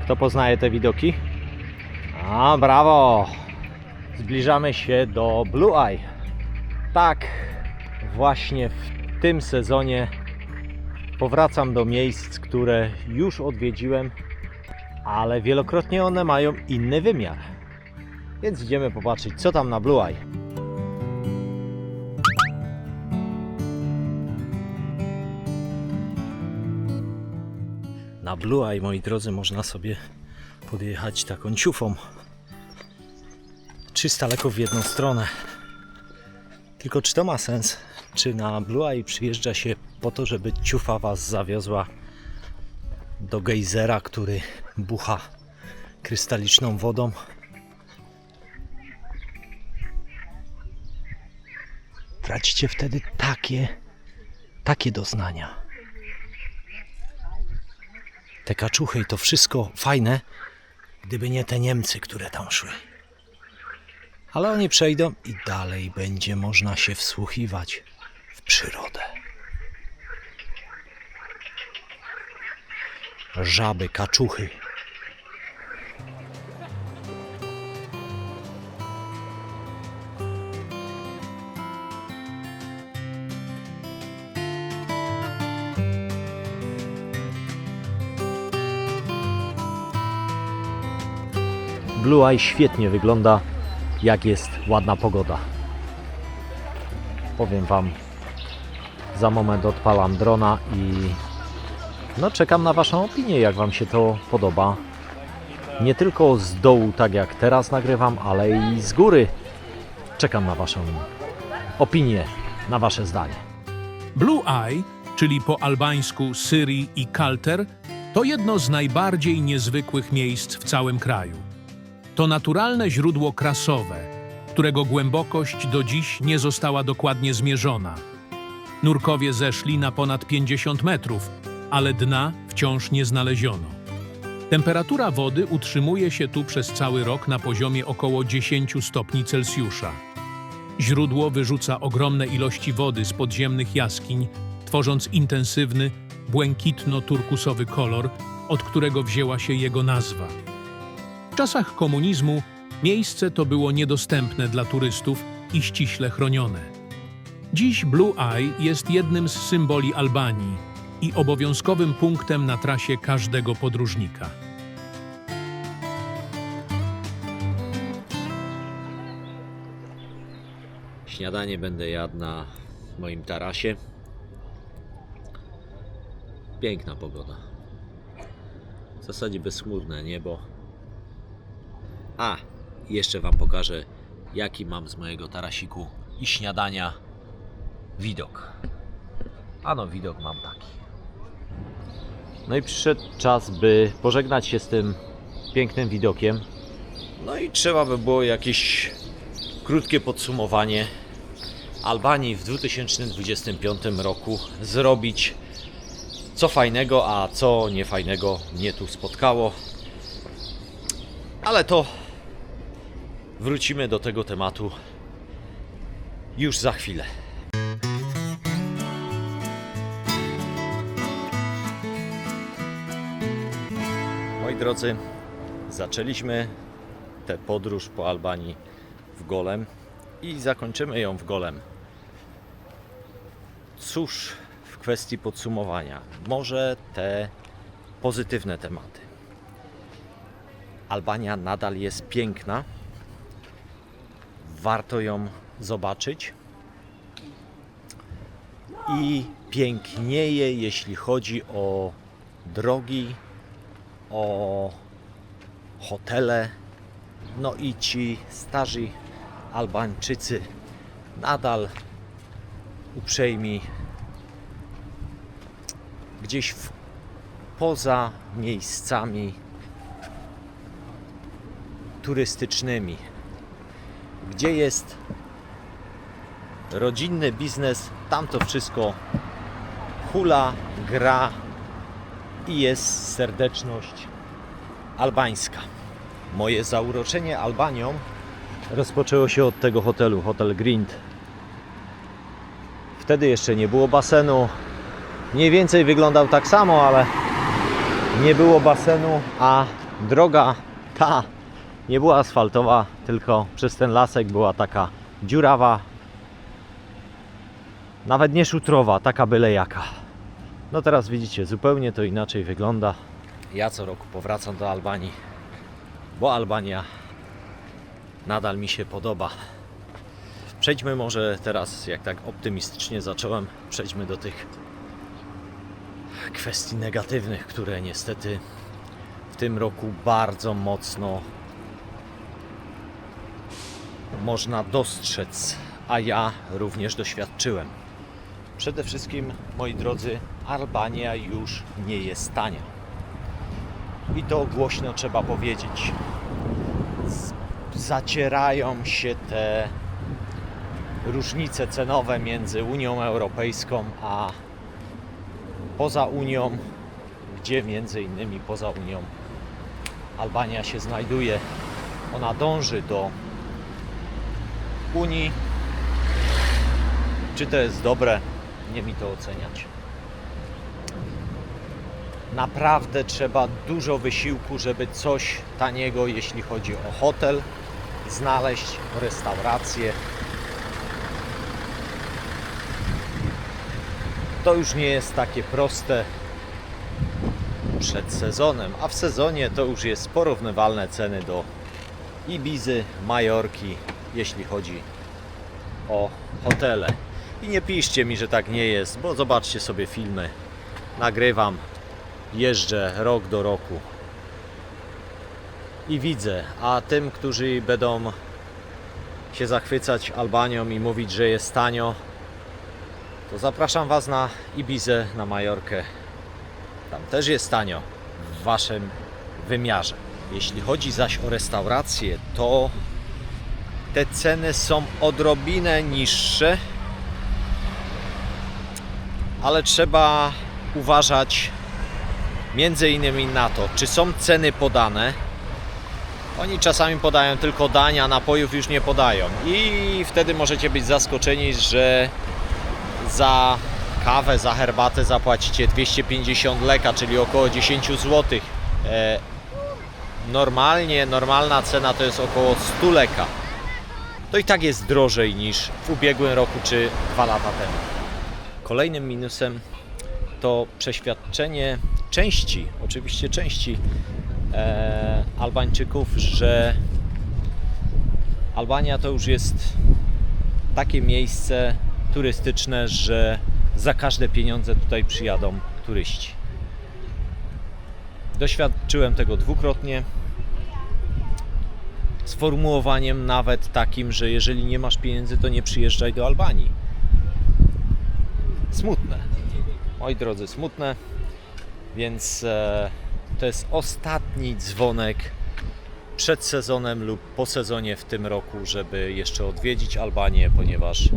Kto poznaje te widoki? A, brawo! Zbliżamy się do Blue Eye. Tak, właśnie w tym sezonie powracam do miejsc, które już odwiedziłem, ale wielokrotnie one mają inny wymiar. Więc idziemy popatrzeć, co tam na Blue Eye. Na Blue Eye, moi drodzy, można sobie podjechać taką ciufą 300 leków w jedną stronę. Tylko czy to ma sens? Czy na Blue Eye przyjeżdża się po to, żeby ciufa was zawiozła do gejzera, który bucha krystaliczną wodą? Tracicie wtedy takie doznania. Te kaczuchy i to wszystko fajne, gdyby nie te Niemcy, które tam szły. Ale oni przejdą i dalej będzie można się wsłuchiwać w przyrodę. Żaby, kaczuchy. Blue Eye świetnie wygląda, jak jest ładna pogoda. Powiem wam, za moment odpalam drona i czekam na waszą opinię, jak wam się to podoba. Nie tylko z dołu, tak jak teraz nagrywam, ale i z góry. Czekam na waszą opinię, na wasze zdanie. Blue Eye, czyli po albańsku Syrii i Kalter, to jedno z najbardziej niezwykłych miejsc w całym kraju. To naturalne źródło krasowe, którego głębokość do dziś nie została dokładnie zmierzona. Nurkowie zeszli na ponad 50 metrów, ale dna wciąż nie znaleziono. Temperatura wody utrzymuje się tu przez cały rok na poziomie około 10 stopni Celsjusza. Źródło wyrzuca ogromne ilości wody z podziemnych jaskiń, tworząc intensywny, błękitno-turkusowy kolor, od którego wzięła się jego nazwa. W czasach komunizmu miejsce to było niedostępne dla turystów i ściśle chronione. Dziś Blue Eye jest jednym z symboli Albanii i obowiązkowym punktem na trasie każdego podróżnika. Śniadanie będę jadł na moim tarasie. Piękna pogoda. W zasadzie bezchmurne niebo. A, jeszcze wam pokażę, jaki mam z mojego tarasiku i śniadania widok. Ano, widok mam taki. No i przyszedł czas, by pożegnać się z tym pięknym widokiem. No i trzeba by było jakieś krótkie podsumowanie Albanii w 2025 roku zrobić. Co fajnego, a co niefajnego mnie tu spotkało. Ale to wrócimy do tego tematu już za chwilę. Moi drodzy, zaczęliśmy tę podróż po Albanii w Golem i zakończymy ją w Golem. Cóż w kwestii podsumowania? Może te pozytywne tematy. Albania nadal jest piękna. Warto ją zobaczyć. I pięknieje, jeśli chodzi o drogi, o hotele. No i ci starzy Albańczycy nadal uprzejmi gdzieś poza miejscami turystycznymi, gdzie jest rodzinny biznes, tam to wszystko hula, gra i jest serdeczność albańska. Moje zauroczenie Albanią rozpoczęło się od tego hotelu, Hotel Grind. Wtedy jeszcze nie było basenu. Mniej więcej wyglądał tak samo, ale nie było basenu, a Droga ta nie była asfaltowa, tylko przez ten lasek była taka dziurawa, nawet nie szutrowa, taka byle jaka. No teraz widzicie, zupełnie to inaczej wygląda. Ja co roku powracam do Albanii, bo Albania nadal mi się podoba. Przejdźmy może teraz, jak tak optymistycznie zacząłem, przejdźmy do tych kwestii negatywnych, które niestety w tym roku bardzo mocno można dostrzec, a ja również doświadczyłem. Przede wszystkim, moi drodzy, Albania już nie jest tania. I to głośno trzeba powiedzieć. Zacierają się te różnice cenowe między Unią Europejską a poza Unią, gdzie między innymi poza Unią Albania się znajduje. Ona dąży do Unii. Czy to jest dobre? Nie mi to oceniać. Naprawdę trzeba dużo wysiłku, żeby coś taniego, jeśli chodzi o hotel, znaleźć, restaurację. To już nie jest takie proste przed sezonem, a w sezonie to już jest porównywalne ceny do Ibizy, Majorki, jeśli chodzi o hotele. I nie piszcie mi, że tak nie jest, bo zobaczcie sobie filmy. Nagrywam, jeżdżę rok do roku i widzę, a tym, którzy będą się zachwycać Albanią i mówić, że jest tanio, to zapraszam Was na Ibizę, na Majorkę. Tam też jest tanio w Waszym wymiarze. Jeśli chodzi zaś o restauracje, to te ceny są odrobinę niższe, ale trzeba uważać między innymi na to, czy są ceny podane. Oni czasami podają tylko dania, napojów już nie podają i wtedy możecie być zaskoczeni, że za kawę, za herbatę zapłacicie 250 leka, czyli około 10 zł. Normalna cena to jest około 100 leka. To i tak jest drożej niż w ubiegłym roku czy 2 lata temu. Kolejnym minusem to przeświadczenie oczywiście części Albańczyków, że Albania to już jest takie miejsce turystyczne, że za każde pieniądze tutaj przyjadą turyści. Doświadczyłem tego dwukrotnie. Sformułowaniem nawet takim, że jeżeli nie masz pieniędzy, to nie przyjeżdżaj do Albanii. Smutne. Moi drodzy, smutne. Więc to jest ostatni dzwonek przed sezonem lub po sezonie w tym roku, żeby jeszcze odwiedzić Albanię, ponieważ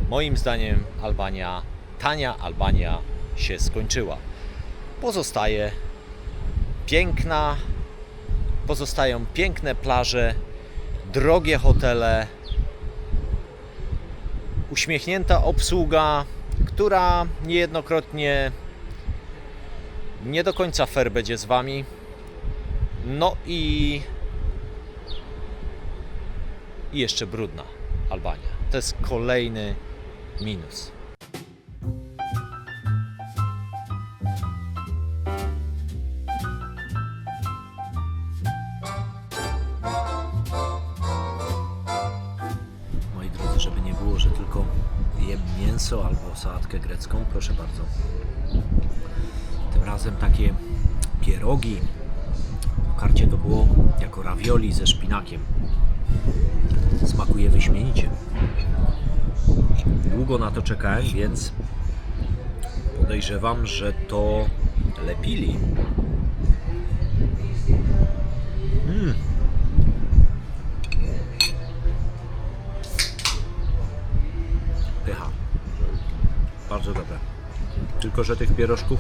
moim zdaniem tania Albania się skończyła. Pozostają piękne plaże, drogie hotele, uśmiechnięta obsługa, która niejednokrotnie nie do końca fair będzie z Wami. No i jeszcze brudna Albania. To jest kolejny minus. Moi drodzy, żeby nie było, że tylko jem mięso albo sałatkę grecką, proszę bardzo. Tym razem takie pierogi. W karcie to było jako ravioli ze szpinakiem. Smakuje wyśmienicie. Długo na to czekałem, więc podejrzewam, że to lepili. Pycha. Bardzo dobre. Tylko że tych pierożków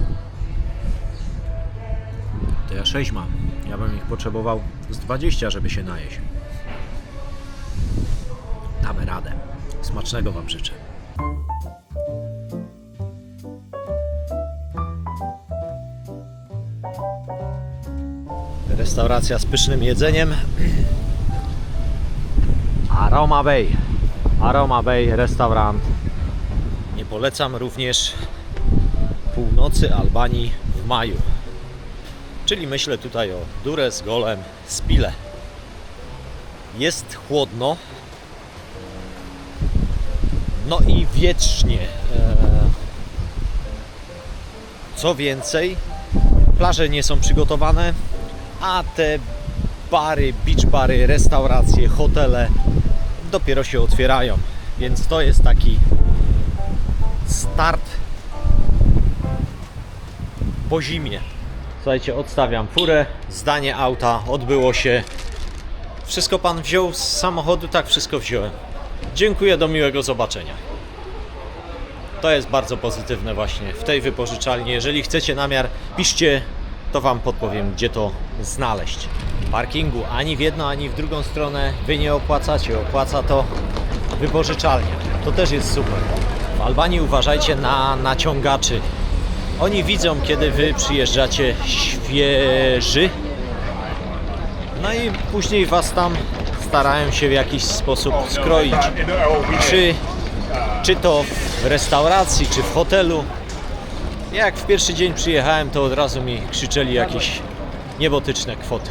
to ja 6 mam. Ja bym ich potrzebował z 20, żeby się najeść. Damy radę. Smacznego Wam życzę. Restauracja z pysznym jedzeniem. Aroma Bay. Aroma Bay restaurant. Nie polecam również północy Albanii w maju. Czyli myślę tutaj o Durrës, Golem, Spile. Jest chłodno. No i wietrznie. Co więcej, plaże nie są przygotowane, a te bary, beach bary, restauracje, hotele dopiero się otwierają. Więc to jest taki start po zimie. Słuchajcie, odstawiam furę, zdanie auta odbyło się. Wszystko pan wziął z samochodu? Tak, wszystko wziąłem. Dziękuję, do miłego zobaczenia. To jest bardzo pozytywne właśnie w tej wypożyczalni. Jeżeli chcecie namiar, piszcie, to wam podpowiem, gdzie to znaleźć. Parkingu ani w jedną, ani w drugą stronę wy nie opłacacie. Opłaca to wypożyczalnia. To też jest super. W Albanii uważajcie na naciągaczy. Oni widzą, kiedy wy przyjeżdżacie świeży. No i później was tam starają się w jakiś sposób skroić. Czy to w restauracji, czy w hotelu. Jak w pierwszy dzień przyjechałem, to od razu mi krzyczeli jakieś niebotyczne kwoty.